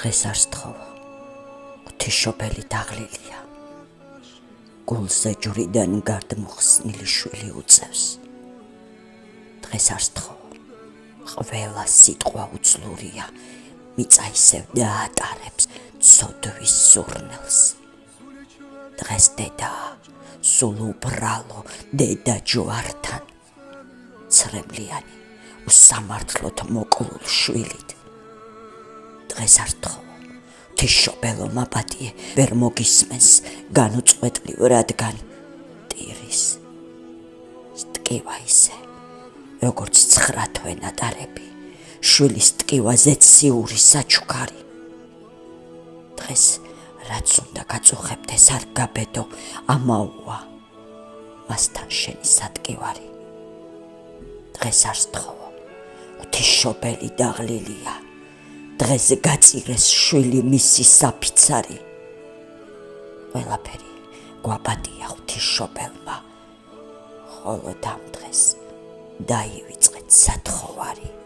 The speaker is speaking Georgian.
დღეს არ სთხოვა, ღვთისმშობელი დაღლილია. გულზე ჯვრიდან გარდმოხსნილი შვილი უწევს. დღეს არ სთხოვა, ყველა სიტყვა უძლურია, მიწა ისევ დაატარებს ცოდვის სურნელს. დღეს დედა, სულ უბრალო დედა ჯვართან, ცრემლიანი, უსამართლოდ მოკლულ შვილით. დღეს არ სთხოვა, ღვთისმშობელო მაპატიე ვერ მოგისმენს განუწყვეტლივ, რადგან ტირის ტკივა ისე, როგორც 9 თვე ნატარები, შვილის ტკივაზე ციური საჩუქარი. დღეს რაც უნდა გაწუხებდეს არ გაბედო, ამაოა მასთან შენი სატკივარი. დღეს არ სთხოვა, ღვთისმშობელი დაღლილია. დღეს გაწირეს შვილი მისი საფიცარი. ყველაფერი გვაპატია ღვთისმშობელმა, ხოლო ამ დღეს დაივიწყეთ სათხოვარი.